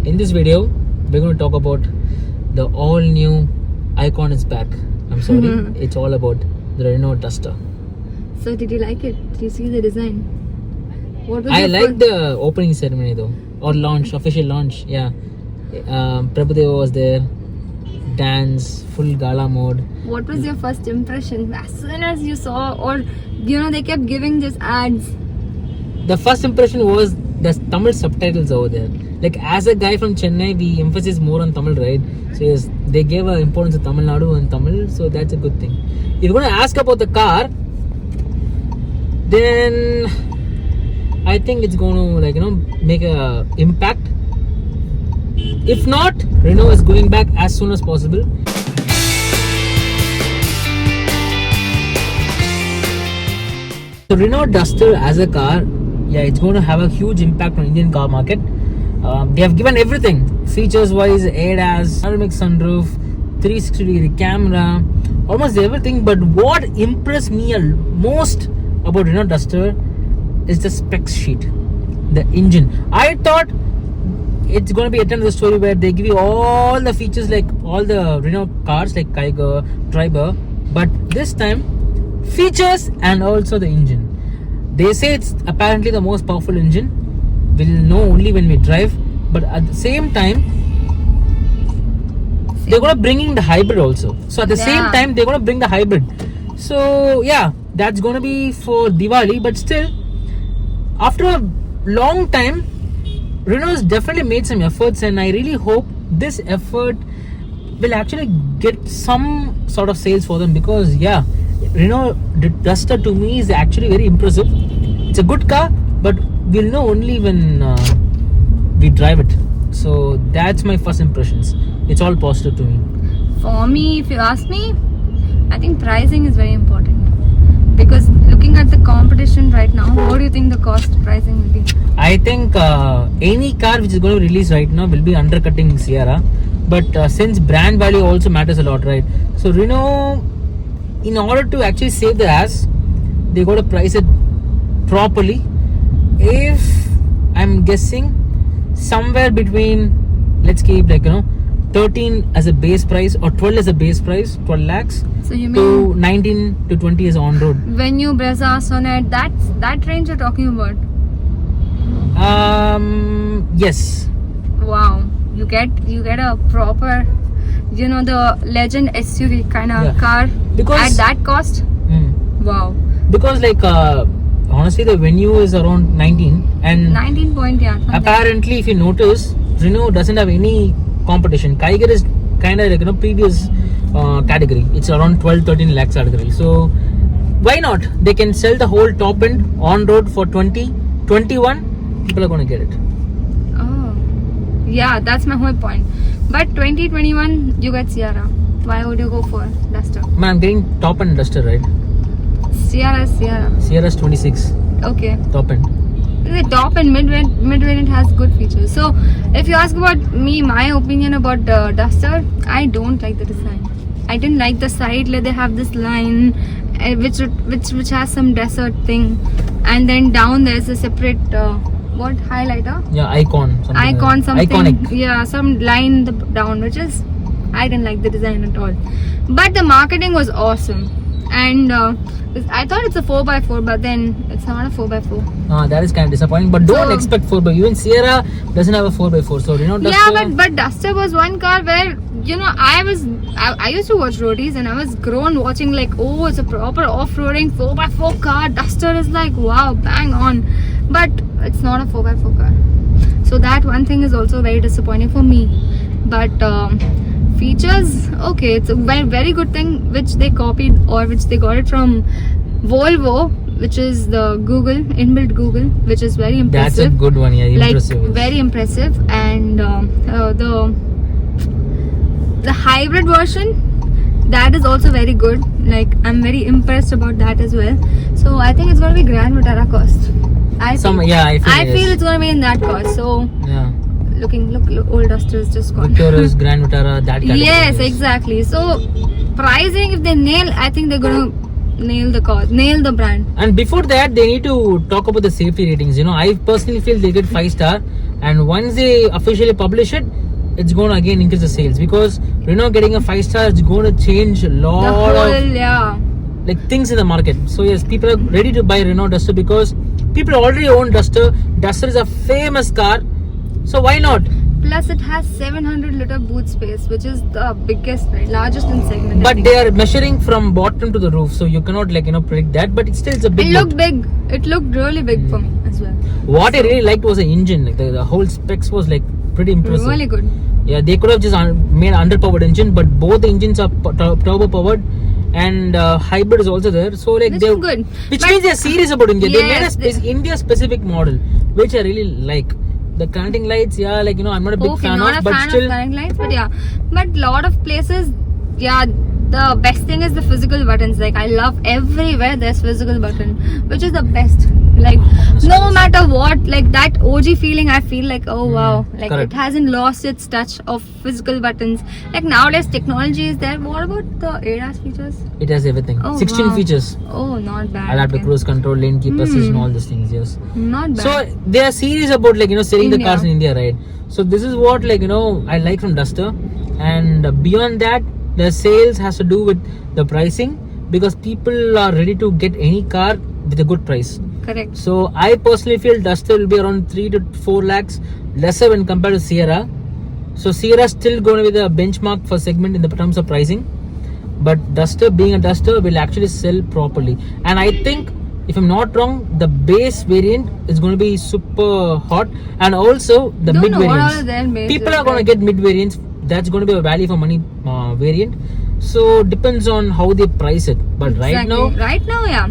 in this video, we're going to talk about the all-new Icon is back. I'm sorry, it's all about the Renault Duster. So did you like it? Did you see the design? What was I your liked the opening ceremony though, or launch, official launch. Yeah, Prabhudeva was there, dance, full gala mode. What was your first impression as soon as you saw, or they kept giving just ads? The first impression was the Tamil subtitles over there. Like, as a guy from Chennai, we emphasize more on Tamil, right? So yes, they gave an importance to Tamil Nadu and Tamil, so that's a good thing. If you're going to ask about the car, then I think it's going to make a impact. If not, Renault is going back as soon as possible. So Renault Duster as a car, yeah, it's going to have a huge impact on Indian car market. They have given everything, features wise, ADAS, panoramic sunroof, 360-degree camera, almost everything. But what impressed me most about Renault Duster is the specs sheet, the engine. I thought it's going to be a turn of the story where they give you all the features like all the Renault cars like Kiger, Triber, but this time features and also the engine. They say it's apparently the most powerful engine. We'll know only when we drive, but at the same time they're going to bring in the hybrid also. So at the same time they're going to bring the hybrid. So yeah, that's going to be for Diwali, but still after a long time Renault's definitely made some efforts, and I really hope this effort will actually get some sort of sales for them, because yeah, Renault Duster to me is actually very impressive. It's a good car, but we'll know only when we drive it. So that's my first impressions. It's all positive to me. For me, if you ask me, I think pricing is very important, because looking at the competition right now, what do you think the cost pricing will be? I think any car which is going to release right now will be undercutting Sierra, but since brand value also matters a lot, right? So Renault, in order to actually save the ass, they got to price it properly. If I'm guessing somewhere between, let's keep 13 as a base price or 12 as a base price, 12 lakhs. So you to mean 19 to 20 is on road. Venue, Brezza, Sonnet, that range you're talking about? Yes. Wow, you get a proper, the legend SUV kind of car because at that cost. Wow. Because honestly, the Venue is around 19 and 19 point, yeah. Apparently, if you notice, Renault doesn't have any competition. Kiger is kind of previous category. It's around 12-13 lakhs category. So why not? They can sell the whole top end on road for 20-21. People are going to get it. Oh, yeah, that's my whole point. But 2021, you get Sierra. Why would you go for Duster? Man, I'm getting top end Duster, right? Sierra. Sierra's 26. Okay. Top end. The top and mid-variant has good features. So if you ask about me, my opinion about the Duster, I don't like the design. I didn't like the side where they have this line which has some desert thing, and then down there's a separate highlighter? Yeah, icon. Something. Iconic. Yeah, some line down, which is, I didn't like the design at all. But the marketing was awesome. And I thought it's a 4x4, but then it's not a 4x4. That is kind of disappointing. But don't expect 4x4. Even Sierra doesn't have a 4x4. So Duster. Yeah, but Duster was one car where I used to watch roadies, and I was grown watching it's a proper off-roading 4x4 car. Duster is wow, bang on. But it's not a 4x4 car. So that one thing is also very disappointing for me. But features, okay, it's a very, very good thing which they copied, or which they got it from Volvo, which is the inbuilt Google, which is very impressive. That's a good one, yeah, impressive. Very impressive. And the hybrid version, that is also very good. I'm very impressed about that as well. So I think it's going to be Grand Vitara cost. I feel it's going to be in that cost. So yeah. Look, old Duster is just gone. Victorious, Grand Vitara, that category. Yes, exactly. So pricing, if they nail, I think they're going to nail the cost, nail the brand. And before that, they need to talk about the safety ratings. I personally feel they get 5-star, and once they officially publish it, it's going to again increase the sales, because Renault getting a 5-star is going to change a The lot whole, of yeah. like things in the market. So yes, people are ready to buy Renault Duster because people already own Duster. Duster is a famous car, so why not? Plus, it has 700-liter boot space, which is the biggest, right, largest in segment. I But think. they are measuring from bottom to the roof, so you cannot predict that. But it still is a big. It boot. looked big. It looked really big for me as well. What I really liked was the engine. Like the whole specs was like pretty impressive. Really good. Yeah, they could have just made underpowered engine, but both the engines are turbo powered, and hybrid is also there. So like Which they, is good. which But- means they're serious about India. They made a Yes, they- India specific model, which I really like. The connecting lights, yeah, like I'm not a big Okay, fan not of, a but fan still, of connect lights, but yeah. But lot of places, yeah, the best thing is the physical buttons. Like I love everywhere there's physical button, which is the best. Like no matter what, like that OG feeling, I feel like oh wow, like correct. it hasn't lost its touch of physical buttons. Like nowadays technology is there. What about the ADAS features? it has everything. Oh, 16 wow. features. Oh, not bad. Adaptive okay. cruise control, lane keep assist, and all these things. Yes. Not bad. So they are serious about selling the India. cars in India, right? So this is what I like from Duster, and beyond that, the sales has to do with the pricing, because people are ready to get any car with a good price. Correct. So I personally feel Duster will be around 3 to 4 lakhs lesser when compared to Sierra. So Sierra is still going to be the benchmark for segment in the terms of pricing, but Duster, being a Duster, will actually sell properly. And I think, if I'm not wrong, the base variant is going to be super hot, and also the Don't mid know what variants. all of their base People is, are going to right? get mid variants. That's going to be a value for money variant. So depends on how they price it. But right now, yeah.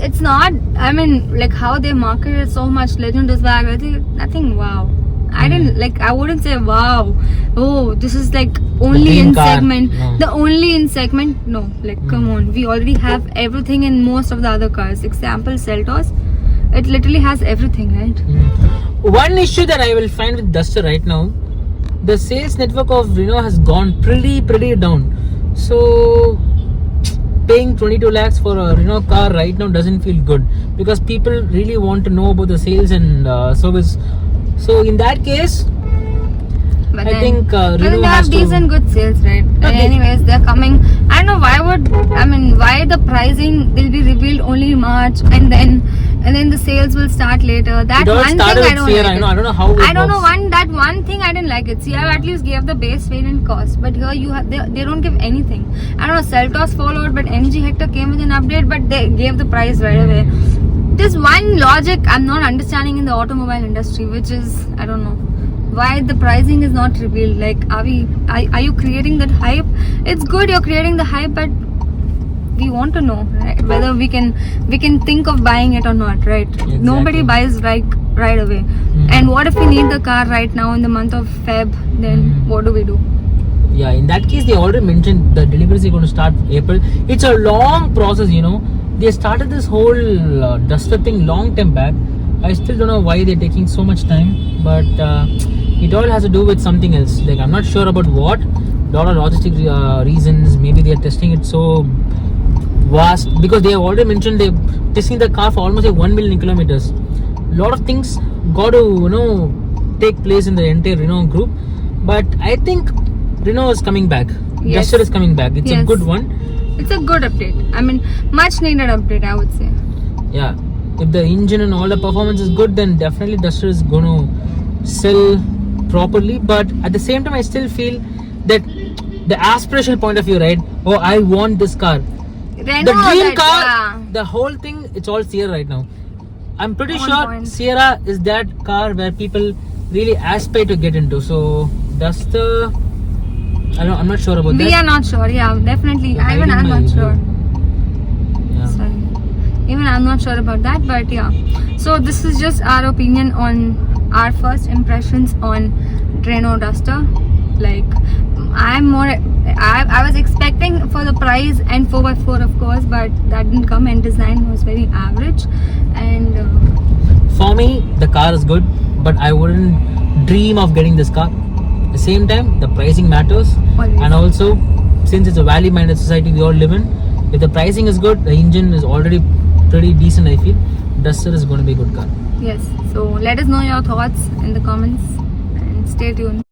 It's not, I mean, like how they market it so much, Legend is back. I think wow. I wouldn't say wow. Oh, this is like only dream in car. segment. No. The only in segment. No, like come on. We already have everything in most of the other cars. Example, Seltos. It literally has everything, right? One issue that I will find with Duster right now, the sales network of Renault has gone pretty down. So paying 22 lakhs for a Renault car right now doesn't feel good, because people really want to know about the sales and service. So in that case, But I then, think but then Renault they has have to. decent good sales, right? Okay. Anyways, they're coming. I don't know why the pricing will be revealed only in March, and then the sales will start later. That It all one thing started I with don't Sierra. like. I don't know how it I don't know works. that one thing I didn't like it. Sierra at least gave the base variant cost, but here you have they don't give anything. I don't know. Seltos followed, but MG Hector came with an update, but they gave the price right away. There's one logic I'm not understanding in the automobile industry, which is I don't know why the pricing is not revealed. Like are you creating that hype? It's good you're creating the hype, but we want to know, right, whether we can think of buying it or not, right? Exactly. Nobody buys right away. And what if we need the car right now in the month of Feb? Then what do we do? Yeah, in that case, they already mentioned the deliveries are going to start April. It's a long process, They started this whole Duster thing long time back. I still don't know why they're taking so much time, but it all has to do with something else. Like I'm not sure about what. Lot of logistic reasons. Maybe they are testing it so vast, because they have already mentioned they're testing the car for almost 1 million kilometers. Lot of things got to take place in the entire Renault group, but I think Renault is coming back. Yes. Duster is coming back. It's a Yes. good one. It's a good update. I mean, much needed update, I would say. Yeah, if the engine and all the performance is good, then definitely Duster is going to sell properly. But at the same time, I still feel that the aspirational point of view, right? Oh, I want this car. Renault, The dream that- car, yeah. the whole thing, it's all Sierra right now. I'm pretty On sure point. Sierra is that car where people really aspire to get into. So Duster, I'm not sure about We that. are not sure. Yeah, definitely. You're Even hiding I'm my not sure. Yeah. Sorry. Even I'm not sure about that, but yeah. So this is just our opinion on our first impressions on Renault Duster. Like, I was expecting for the price and 4x4 of course, but that didn't come, and design was very average. And For me, the car is good, but I wouldn't dream of getting this car. At the same time, the pricing matters, Always. and also since it's a value-minded society we all live in, if the pricing is good, the engine is already pretty decent. I feel Duster is going to be a good car. Yes. So let us know your thoughts in the comments and stay tuned.